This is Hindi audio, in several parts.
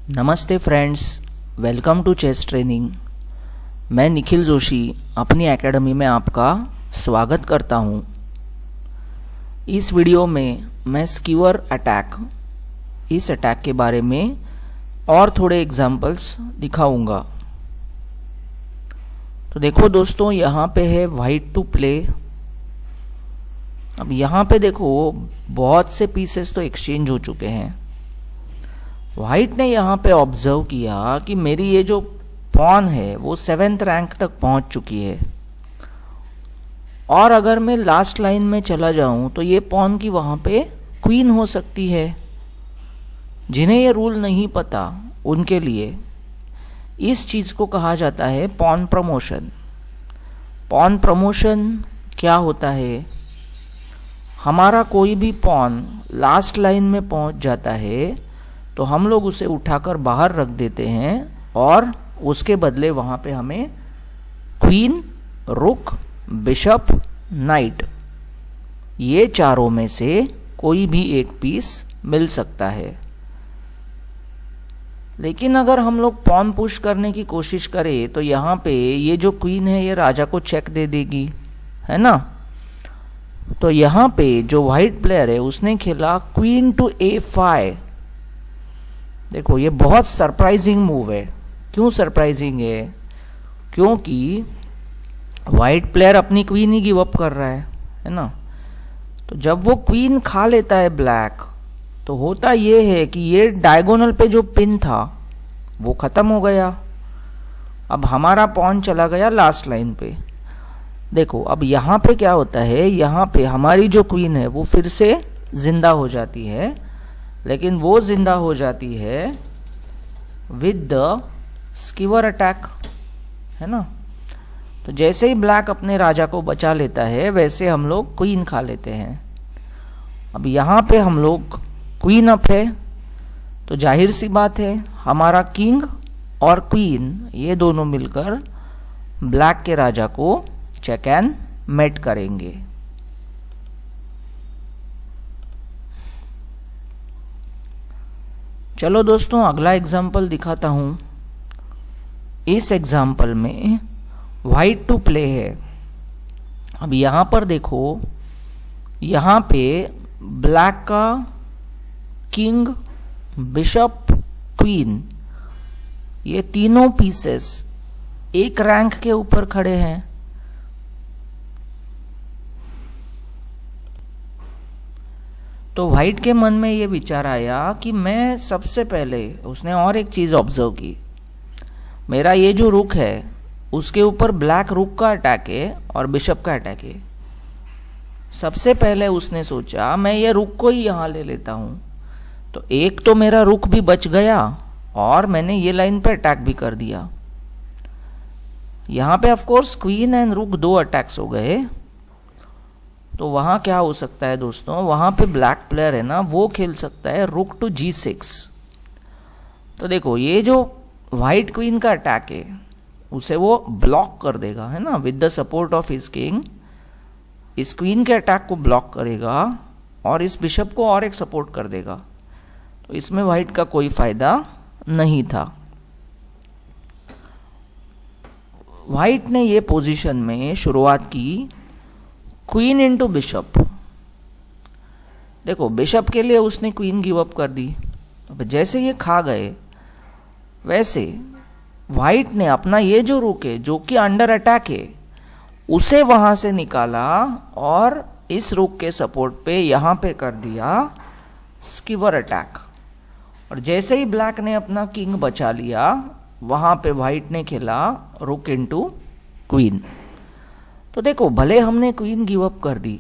नमस्ते friends, welcome to chess training. मैं निखिल जोशी अपनी एकेडमी में आपका स्वागत करता हूं। इस वीडियो में मैं स्कीवर अटैक, इस अटैक के बारे में और थोड़े एग्जाम्पल्स दिखाऊंगा। तो देखो दोस्तों, यहाँ पे है वाइट टू प्ले। अब यहाँ पे देखो बहुत से पीसेस तो एक्सचेंज हो चुके हैं। वाइट ने यहाँ पे ऑब्जर्व किया कि मेरी ये जो पॉन है वो 7th रैंक तक पहुंच चुकी है, और अगर मैं लास्ट लाइन में चला जाऊं तो ये पॉन की वहां पे क्वीन हो सकती है। जिन्हें ये रूल नहीं पता उनके लिए इस चीज को कहा जाता है पॉन प्रमोशन। पॉन प्रमोशन क्या होता है? हमारा कोई भी पॉन लास्ट लाइन में पहुंच जाता है तो हम लोग उसे उठाकर बाहर रख देते हैं, और उसके बदले वहां पे हमें क्वीन, रुक, बिशप, नाइट, ये चारों में से कोई भी एक पीस मिल सकता है। लेकिन अगर हम लोग पॉन पुश करने की कोशिश करें तो यहाँ पे ये जो क्वीन है ये राजा को चेक दे देगी, है ना। तो यहाँ पे जो व्हाइट प्लेयर है उसने खेला क्वीन टू A5। देखो ये बहुत सरप्राइजिंग मूव है। क्यों सरप्राइजिंग है? क्योंकि वाइट प्लेयर अपनी क्वीन ही गिव अप कर रहा है ना। तो जब वो क्वीन खा लेता है ब्लैक, तो होता ये है कि ये डायगोनल पे जो पिन था वो खत्म हो गया। अब हमारा पॉन चला गया लास्ट लाइन पे। देखो अब यहाँ पे क्या होता है, यहाँ पे हमारी जो क्वीन है वो फिर से जिंदा हो जाती है, लेकिन वो जिंदा हो जाती है विद द स्कीवर अटैक, है ना। तो जैसे ही ब्लैक अपने राजा को बचा लेता है वैसे हम लोग क्वीन खा लेते हैं। अब यहाँ पे हम लोग क्वीन अप है, तो जाहिर सी बात है हमारा किंग और क्वीन ये दोनों मिलकर ब्लैक के राजा को चेक एंड मेट करेंगे। चलो दोस्तों, अगला एग्जाम्पल दिखाता हूं। इस एग्जाम्पल में वाइट टू प्ले है। अब यहां पर देखो, यहां पे ब्लैक का किंग, बिशप, क्वीन, ये तीनों पीसेस एक रैंक के ऊपर खड़े हैं। तो व्हाइट के मन में ये विचार आया कि मैं सबसे पहले, उसने और एक चीज ऑब्जर्व की, मेरा ये जो रुक है उसके ऊपर ब्लैक रुक का अटैक है और बिशप का अटैक है। सबसे पहले उसने सोचा मैं ये रुक को ही यहां ले लेता हूं, तो एक तो मेरा रुक भी बच गया और मैंने ये लाइन पे अटैक भी कर दिया। यहां पे ऑफ कोर्स क्वीन एंड रुक दो अटैक्स हो गए। तो वहां क्या हो सकता है दोस्तों, वहां पे ब्लैक प्लेयर है ना, वो खेल सकता है रुक टू G6। तो देखो ये जो व्हाइट क्वीन का अटैक है उसे वो ब्लॉक कर देगा, है ना, with the support of his king. इस क्वीन के अटैक को ब्लॉक करेगा और इस बिशप को और एक सपोर्ट कर देगा। तो इसमें व्हाइट का कोई फायदा नहीं था। व्हाइट ने ये पोजीशन में शुरुआत की क्वीन इंटू बिशप। देखो बिशप के लिए उसने क्वीन गिव अप कर दी। अब जैसे ये खा गए वैसे व्हाइट ने अपना ये जो रुक है जो कि अंडर अटैक है उसे वहां से निकाला और इस रुक के सपोर्ट पे यहां पे कर दिया स्कीवर अटैक। और जैसे ही ब्लैक ने अपना किंग बचा लिया वहां पे व्हाइट ने खेला रुक इंटू क्वीन। तो देखो भले हमने क्वीन गिव अप कर दी,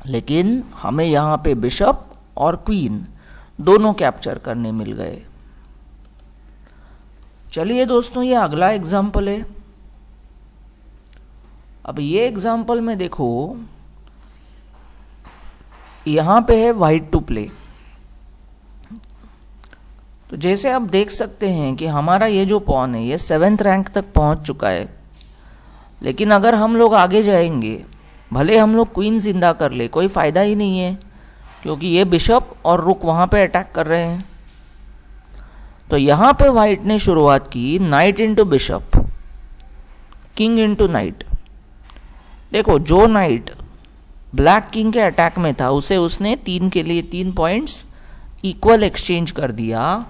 लेकिन हमें यहां पे बिशप और क्वीन दोनों कैप्चर करने मिल गए। चलिए दोस्तों, ये अगला एग्जाम्पल है। अब ये एग्जाम्पल में देखो, यहां पे है वाइट टू प्ले। तो जैसे आप देख सकते हैं कि हमारा ये जो पॉन है ये 7th रैंक तक पहुंच चुका है। लेकिन अगर हम लोग आगे जाएंगे, भले हम लोग क्वीन जिंदा कर ले, कोई फायदा ही नहीं है, क्योंकि ये बिशप और रुक वहां पे अटैक कर रहे हैं। तो यहां पे व्हाइट ने शुरुआत की night into bishop, king into night. देखो जो नाइट ब्लैक किंग के अटैक में था उसे उसने 3 के लिए 3 पॉइंट्स इक्वल एक्सचेंज कर दिया।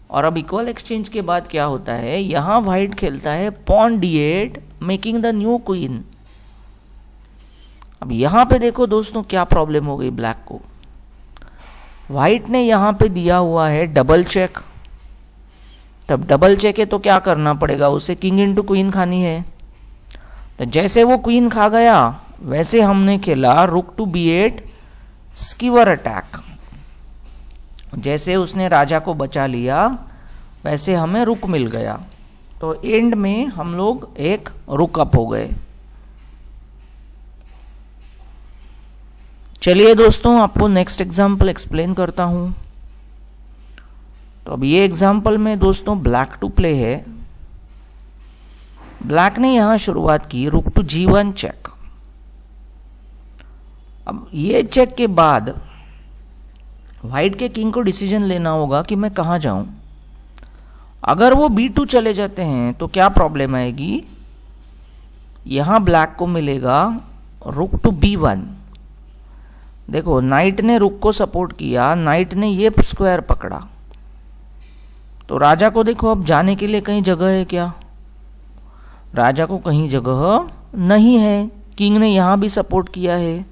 और अब इक्वल एक्सचेंज के बाद क्या होता है, यहां व्हाइट खेलता है pawn d8 making the new queen. अब यहां पे देखो दोस्तों क्या प्रॉब्लम हो गई ब्लैक को। व्हाइट ने यहां पे दिया हुआ है डबल चेक, तब डबल चेक है तो क्या करना पड़ेगा, उसे किंग इंटू क्वीन खानी है। तो जैसे वो क्वीन खा गया वैसे हमने खेला rook to b8 skewer attack. जैसे उसने राजा को बचा लिया वैसे हमें रुक मिल गया, तो एंड में हम लोग एक रुक अप हो गए। चलिए दोस्तों आपको नेक्स्ट एग्जाम्पल एक्सप्लेन करता हूं। तो अब ये एग्जाम्पल में दोस्तों ब्लैक टू प्ले है। ब्लैक ने यहां शुरुआत की रुक टू g1 चेक। अब ये चेक के बाद व्हाइट के किंग को डिसीजन लेना होगा कि मैं कहां जाऊं। अगर वो b2 चले जाते हैं तो क्या प्रॉब्लम आएगी, यहां ब्लैक को मिलेगा रुक टू b1। देखो नाइट ने रुक को सपोर्ट किया, नाइट ने ये स्क्वायर पकड़ा, तो राजा को देखो अब जाने के लिए कहीं जगह है क्या, राजा को कहीं जगह नहीं है। किंग ने यहां भी सपोर्ट किया है,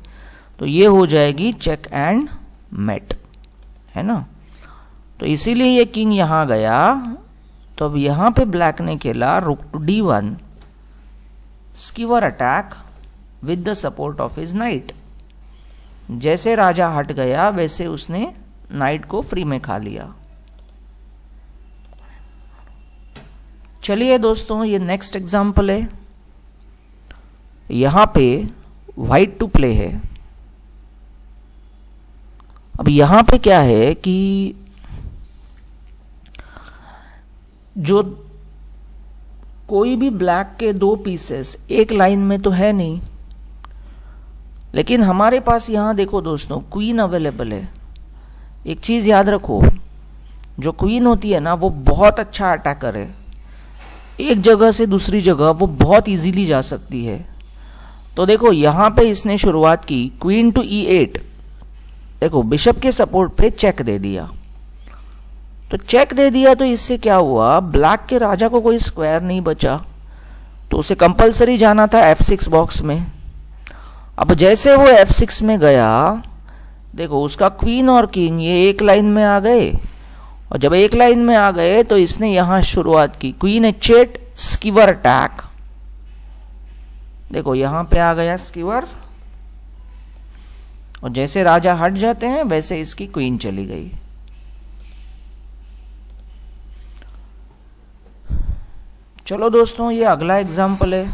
तो ये हो जाएगी चेक एंड मेट, है ना। तो इसीलिए ये किंग यहां गया। तो अब यहां पे ब्लैक ने खेला rook to d1 skewer attack with the support of his knight. जैसे राजा हट गया वैसे उसने नाइट को फ्री में खा लिया। चलिए दोस्तों ये नेक्स्ट एग्जाम्पल है। यहां पे व्हाइट टू प्ले है। अब यहां पे क्या है कि जो कोई भी ब्लैक के 2 पीसेस एक लाइन में तो है नहीं, लेकिन हमारे पास यहां देखो दोस्तों क्वीन अवेलेबल है। एक चीज याद रखो, जो क्वीन होती है ना वो बहुत अच्छा अटैकर है, एक जगह से दूसरी जगह वो बहुत इजीली जा सकती है। तो देखो यहां पे इसने शुरुआत की क्वीन टू e8। देखो बिशप के सपोर्ट पे चेक दे दिया, तो चेक दे दिया तो इससे क्या हुआ, ब्लैक के राजा को कोई स्क्वायर नहीं बचा, तो उसे कंपलसरी जाना था f6 बॉक्स में। अब जैसे वो f6 में गया, देखो उसका क्वीन और किंग ये एक लाइन में आ गए, और जब एक लाइन में आ गए तो इसने यहां शुरुआत की क्वीन h8 स्कीवर अटैक। देखो यहां पे आ गया स्कीवर, और जैसे राजा हट जाते हैं वैसे इसकी क्वीन चली गई। चलो दोस्तों ये अगला एग्जाम्पल है।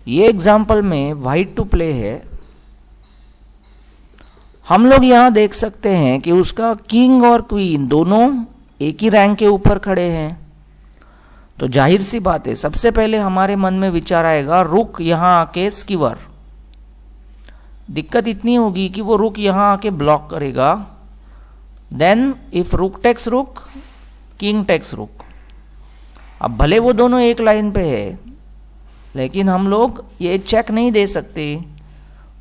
ये एग्जाम्पल में व्हाइट टू प्ले है। हम लोग यहां देख सकते हैं कि उसका किंग और क्वीन दोनों एक ही रैंक के ऊपर खड़े हैं। तो जाहिर सी बात है सबसे पहले हमारे मन में विचार आएगा रुक यहां आके स्कीवर। दिक्कत इतनी होगी कि वो रुक यहां आके ब्लॉक करेगा। देन इफ रुक टेक्स रुक, किंग टेक्स रुक। अब भले वो दोनों एक लाइन पे है, लेकिन हम लोग ये चेक नहीं दे सकते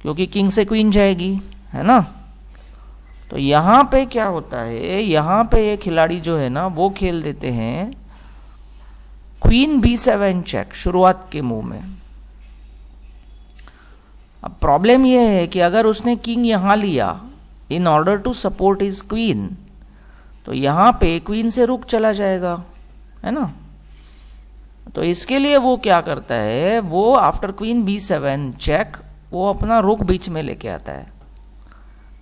क्योंकि किंग से क्वीन जाएगी, है ना। तो यहां पे क्या होता है, यहां पे ये खिलाड़ी जो है ना वो खेल देते हैं क्वीन b7 चेक शुरुआत के मूव में। अब प्रॉब्लम यह है कि अगर उसने किंग यहां लिया in order to support his queen, तो यहां पे क्वीन से रुक चला जाएगा, है ना। तो इसके लिए वो क्या करता है, वो आफ्टर क्वीन b7 चेक वो अपना रुक बीच में लेके आता है।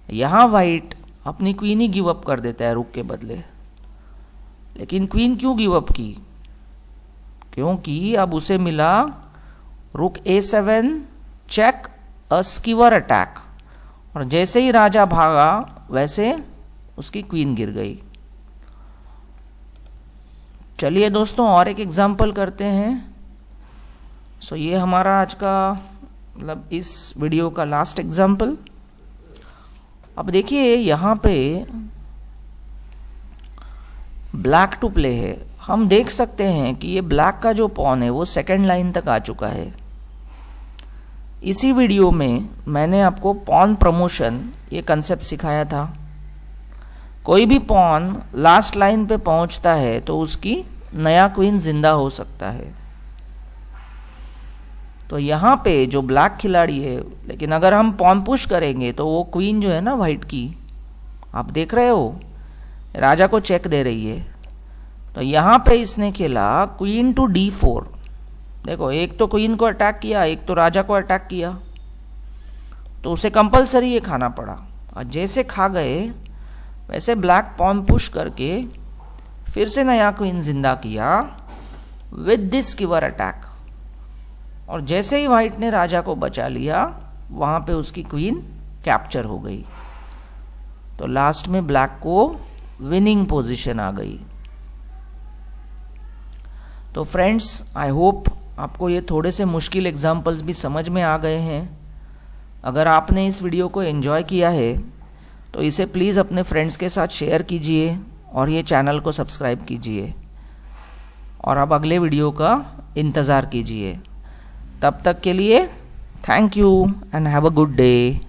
यहां व्हाइट अपनी क्वीन ही गिव अप कर देता है रुक के बदले। लेकिन क्वीन क्यों गिव अप की, क्योंकि अब उसे मिला रुक a7 चेक अ स्कीवर अटैक, और जैसे ही राजा भागा वैसे उसकी क्वीन गिर गई। चलिए दोस्तों और एक एग्जाम्पल करते हैं। सो ये हमारा आज का मतलब इस वीडियो का लास्ट एग्जाम्पल। अब देखिए यहाँ पे ब्लैक टू प्ले है। हम देख सकते हैं कि ये ब्लैक का जो पॉन है वो सेकेंड लाइन तक आ चुका है। इसी वीडियो में मैंने आपको पॉन प्रमोशन ये कंसेप्ट सिखाया था। कोई भी पॉन लास्ट लाइन पे पहुंचता है तो उसकी नया क्वीन जिंदा हो सकता है। तो यहाँ पे जो ब्लैक खिलाड़ी है, लेकिन अगर हम पॉन पुश करेंगे तो वो क्वीन जो है ना वाइट की, आप देख रहे हो राजा को चेक दे रही है। तो यहाँ पे इसने खेला क्वीन टू d4। देखो, एक तो क्वीन को अटैक किया, एक तो राजा को अटैक किया, तो उसे कंपलसरी ये खाना पड़ा। और जैसे खा गए वैसे ब्लैक पॉन पुश करके फिर से नया क्वीन जिंदा किया विद दिस गिवर अटैक। और जैसे ही व्हाइट ने राजा को बचा लिया, वहां पे उसकी क्वीन कैप्चर हो गई। तो लास्ट में ब्लैक को विनिंग पोजीशन आ गई। तो फ्रेंड्स, आई होप आपको ये थोड़े से मुश्किल एग्जाम्पल्स भी समझ में आ गए हैं। अगर आपने इस वीडियो को एंजॉय किया है तो इसे प्लीज़ अपने फ्रेंड्स के साथ शेयर कीजिए और ये चैनल को सब्सक्राइब कीजिए। और अब अगले वीडियो का इंतज़ार कीजिए। तब तक के लिए thank you and have a good day.